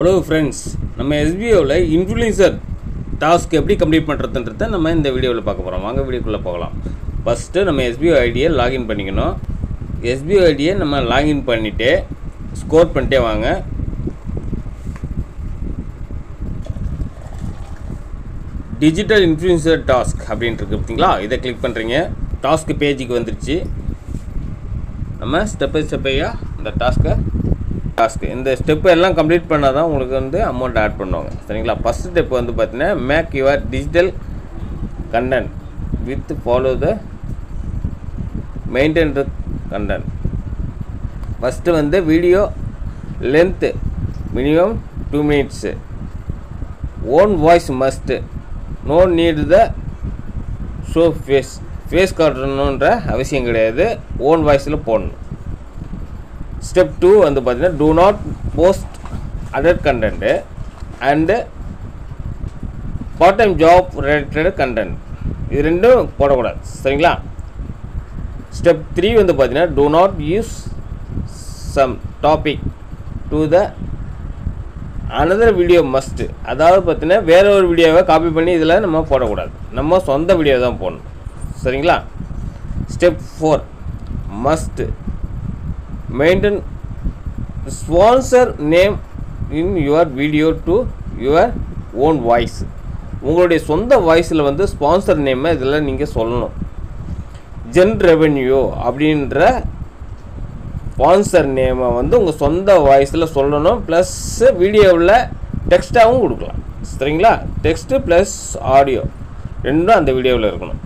Hello friends, நம்ம SBOல influencer task எப்படி complete பண்றதுன்றத நம்ம இந்த வீடியோல பார்க்க போறோம். வாங்க வீடியோக்குள்ள போகலாம். ஃபர்ஸ்ட் நம்ம SBO ஐடியை லாகின் பண்ணிக்கணும். SBO ஐடியை நம்ம லாகின் பண்ணிட்டு ஸ்கோர் பண்ணிட்டே வாங்க. டிஜிட்டல் இன்ஃப்ளூயன்சர் டாஸ்க் அப்படினு இருக்கு பாத்தீங்களா? இத கிளிக் பண்றீங்க. டாஸ்க் பேஜுக்கு வந்துருச்சு. நம்ம ஸ்டெப் பை ஸ்டெப்பா இந்த டாஸ்க் இந்த ஸ்டெப் எல்லாம் கம்ப்ளீட் பண்ணாதான் உங்களுக்கு வந்து அமௌண்ட் ஆட் பண்ணுவாங்க. சரிங்களா? ஃபர்ஸ்ட் ஸ்டெப் வந்து பார்த்தீங்கன்னா make your digital content with follow the maintain the content. First வந்து video length minimum 2 minutes. Own voice must. No need the show face காட்டணுன்ற அவசியம் கிடையாது. ஓன் வாய்ஸில் போடணும். ஸ்டெப் 2 வந்து பார்த்தீங்கன்னா do not post other content and part time job related content. இது ரெண்டும் போடக்கூடாது. சரிங்களா? ஸ்டெப் 3 வந்து பார்த்தீங்கன்னா do not use some topic to the another video must. அதாவது பார்த்தீங்கன்னா வேற ஒரு வீடியோவை காப்பி பண்ணி இதில் நம்ம போடக்கூடாது. நம்ம சொந்த வீடியோ தான் போடணும். சரிங்களா? Step 4 must maintain sponsor name in your video to your own voice. உங்களுடைய சொந்த வாய்ஸில் வந்து ஸ்பான்சர் நேமை இதில் நீங்கள் சொல்லணும். ஜென் ரெவென்யூ அப்படின்ற ஸ்பான்சர் நேமை வந்து உங்கள் சொந்த வாய்ஸில் சொல்லணும். ப்ளஸ் வீடியோவில் டெக்ஸ்ட்டாகவும் கொடுக்கலாம். சரிங்களா? டெக்ஸ்ட்டு ப்ளஸ் ஆடியோ ரெண்டும் அந்த வீடியோவில் இருக்கணும்.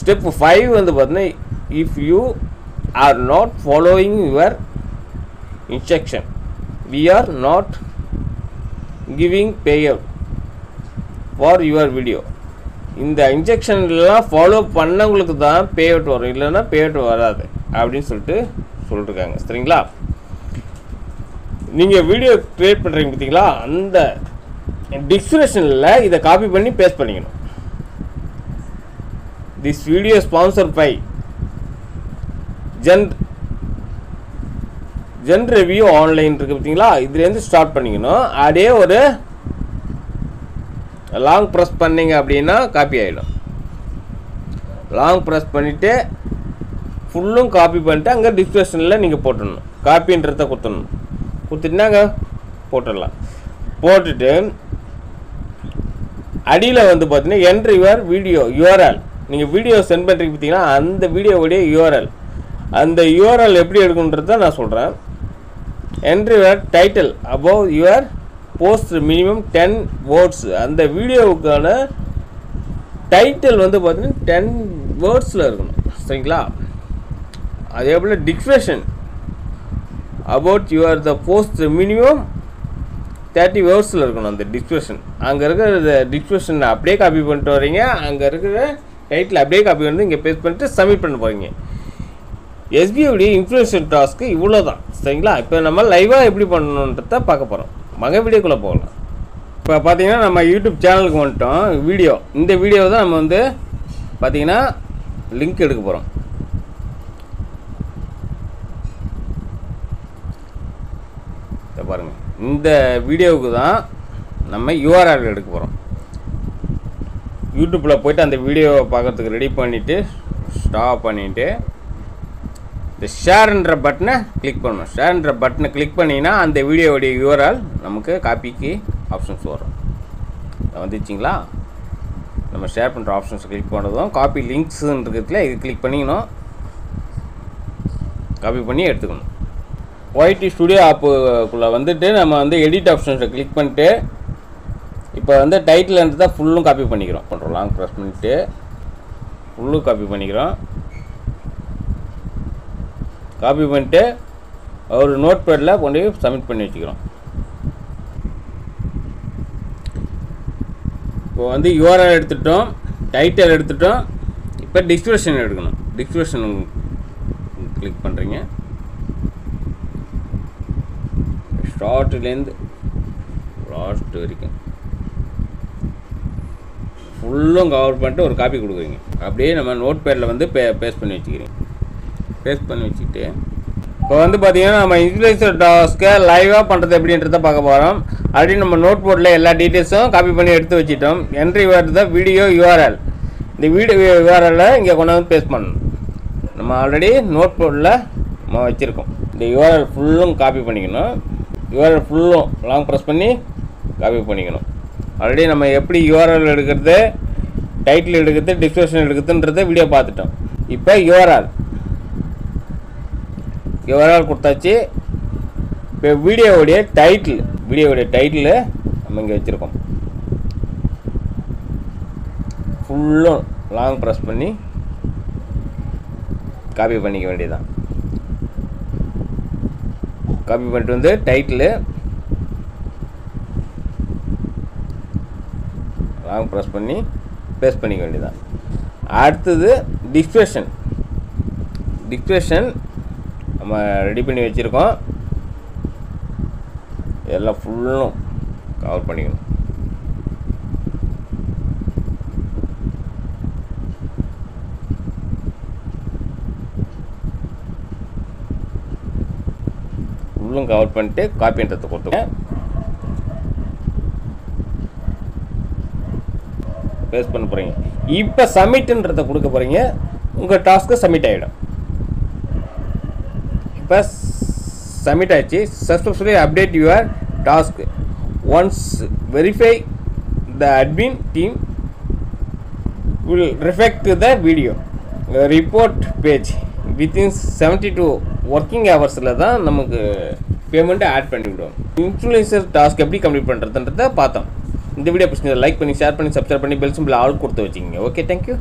ஸ்டெப் 5 வந்து பார்த்தீங்கன்னா if you are not following your instruction, we are not giving payout for your video. இந்த இன்ஜெக்ஷன்லாம் ஃபாலோ பண்ணவங்களுக்கு தான் பேஅவுட் வரும், இல்லைன்னா பேஅவுட் வராது அப்படின்னு சொல்லிட்டுருக்காங்க. சரிங்களா? நீங்கள் வீடியோ க்ரியேட் பண்ணுறீங்க பார்த்தீங்களா? அந்த டிஸ்கிரிப்ஷனில் இதை காப்பி பண்ணி பேஸ்ட் பண்ணிக்கணும். This video sponsor by Zen review online இருக்குது பார்த்தீங்களா? இதுலேருந்து ஸ்டார்ட் பண்ணிக்கணும். அதே ஒரு லாங் ப்ரெஸ் பண்ணிங்க அப்படின்னா காப்பி ஆகிடும். லாங் ப்ரெஸ் பண்ணிவிட்டு ஃபுல்லும் காப்பி பண்ணிட்டு அங்கே டிஸ்கிரிப்ஷனில் நீங்கள் போட்டுடணும். காப்பின்றத கொடுத்துட்டுனாங்க போட்டுடலாம். போட்டுட்டு அடியில் வந்து பார்த்தீங்கன்னா என்ட்ரி யுவர் வீடியோ யூஆர்எல். நீங்கள் வீடியோ சென்ட் பண்ணுறீங்க பார்த்தீங்கன்னா அந்த வீடியோவுடைய யூஆர்எல். அந்த யூஆர்எல் எப்படி எடுக்கணுன்றத நான் சொல்கிறேன். Entry your title above your post minimum 10 words. அந்த வீடியோவுக்கான டைட்டில் வந்து பார்த்தீங்கன்னா 10 wordsல இருக்கணும். சரிங்களா? அதே போல் description about your the post minimum 30 wordsல இருக்கணும். அந்த டிஸ்கிரிப்ஷன் அங்கே இருக்கிற டிஸ்கிரிப்ஷன் அப்படியே காப்பி பண்ணிட்டு வரீங்க. அங்கே இருக்கிற டைட்டில் அப்படியே காப்பி பண்ணி இங்கே பேஸ்ட் பண்ணிட்டு சப்மிட் பண்ண போகிறீங்க. எஸ்பிஓடைய இன்ஃப்ளூயன்சர் டாஸ்க்கு இவ்வளோ தான். சரிங்களா? இப்போ நம்ம லைவாக எப்படி பண்ணணுன்றத பார்க்க போகிறோம். மக வீடியோக்குள்ளே போகலாம். இப்போ பார்த்தீங்கன்னா நம்ம யூடியூப் சேனலுக்கு வந்துட்டோம். இந்த வீடியோ தான் நம்ம வந்து பார்த்தீங்கன்னா லிங்க் எடுக்க போகிறோம். இதை பாருங்கள். இந்த வீடியோவுக்கு தான் நம்ம யூஆர்எல் எடுக்க போகிறோம். யூடியூப்பில் போய்ட்டு அந்த வீடியோவை பார்க்குறதுக்கு ரெடி பண்ணிவிட்டு ஸ்டாப் பண்ணிவிட்டு இந்த ஷேர்ன்ற பட்டனை கிளிக் பண்ணணும். ஷேர்ன்ற பட்டனை கிளிக் பண்ணிங்கன்னா அந்த வீடியோவுடைய யூஆர்எல் நமக்கு காப்பிக்கு ஆப்ஷன்ஸ் வரும். வந்துச்சிங்களா? நம்ம ஷேர் பண்ணுற ஆப்ஷன்ஸ் கிளிக் பண்ணுறதும் காப்பி லிங்க்ஸுன்றதுல இது கிளிக் பண்ணிக்கணும். காப்பி பண்ணி எடுத்துக்கணும். ஒய்டி ஸ்டுடியோ ஆப்புக்குள்ளே வந்துட்டு நம்ம வந்து எடிட் ஆப்ஷன்ஸை கிளிக் பண்ணிட்டு இப்போ வந்து டைட்டில் தான் ஃபுல்லும் காப்பி பண்ணிக்கிறோம். பண்ணுறோம் லாங் ப்ரெஸ் பண்ணிவிட்டு ஃபுல்லும் காப்பி பண்ணிக்கிறோம். காப்பி பண்ணிட்டு ஒரு நோட் பேடில் கொண்டு போய் சப்மிட் பண்ணி வச்சுக்கிறோம். இப்போ வந்து யூஆர்எல் எடுத்துட்டோம், டைட்டில் எடுத்துட்டோம். இப்போ டிஸ்கிரிப்ஷன் எடுக்கணும். டிஸ்கிரிப்ஷன் கிளிக் பண்ணுறீங்க. ஸ்டார்ட்லேருந்து லாஸ்ட் வரைக்கும் ஃபுல்லும் கவர் பண்ணிட்டு ஒரு காப்பி கொடுக்குறீங்க. அப்படியே நம்ம நோட் பேடில் வந்து பேஸ்ட் பண்ணி வச்சுக்கிறீங்க. பேஸ்ட் பண்ணி வச்சுக்கிட்டு இப்போ வந்து பார்த்தீங்கன்னா நம்ம இன்ஃப்ளூயன்சர் டாஸ்க்கை லைவாக பண்ணுறது எப்படின்றத பார்க்க போகிறோம். ஆல்ரெடி நம்ம நோட் போர்டில் எல்லா டீட்டெயில்ஸும் காப்பி பண்ணி எடுத்து வச்சுட்டோம். Entry the video URL. இந்த வீடியோ யூஆர்எல்லை இங்கே கொண்டு வந்து பேஸ்ட் பண்ணணும். நம்ம ஆல்ரெடி நோட் போர்டில் நம்ம வச்சுருக்கோம். இந்த யூஆர்எல் ஃபுல்லும் காப்பி பண்ணிக்கணும். யூஆர்எல் ஃபுல்லும் லாங் ப்ரெஸ் பண்ணி காப்பி பண்ணிக்கணும். ஆல்ரெடி நம்ம எப்படி யூஆர்எல் எடுக்கிறது, டைட்டில் எடுக்கிறது, டிஸ்கிரிப்ஷன் எடுக்கிறதுன்றத வீடியோ பார்த்துட்டோம். இப்போ யூஆர்எல் கொடுத்தாச்சு. இப்போ வீடியோவுடைய டைட்டில் நம்ம இங்கே வச்சுருக்கோம். ஃபுல்லும் லாங் ப்ரெஸ் பண்ணி காப்பி பண்ணிக்க வேண்டியதுதான். காப்பி பண்ணிட்டு வந்து டைட்டில் லாங் ப்ரெஸ் பண்ணி பேஸ்ட் பண்ணிக்க வேண்டியதுதான். அடுத்தது டிஸ்கிரிப்ஷன் நம்ம ரெடி பண்ணி வச்சுருக்கோம். எல்லாம் ஃபுல்லும் கவர் பண்ணிக்கணும். ஃபுல்லும் கவர் பண்ணிட்டு காப்பின்றதை கொடுத்துங்க. பேஸ்ட் பண்ண போகிறீங்க. இப்போ சப்மிட்ன்றதை கொடுக்க போகிறீங்க. உங்கள் டாஸ்க்கு சப்மிட் ஆகிடும். இப்போ சப்மிட் ஆயிடுச்சு. Successfully update your task. Once verify the admin team will reflect the video report page within 72 working ஹவர்ஸில் தான் நமக்கு பேமெண்ட்டை ஆட் பண்ணி விடுவோம். இன்ஃப்ளூயன்சர் டாஸ்க் எப்படி கம்ப்ளீட் பண்ணுறதுன்றதை பார்த்தோம். இந்த வீடியோ பிடிச்சிருந்தா லைக் பண்ணி, ஷேர் பண்ணி, சப்ஸ்கிரைப் பண்ணி, பெல் சிம்பிள் ஆல் கொடுத்து வச்சுக்கிங்க. Okay, thank you.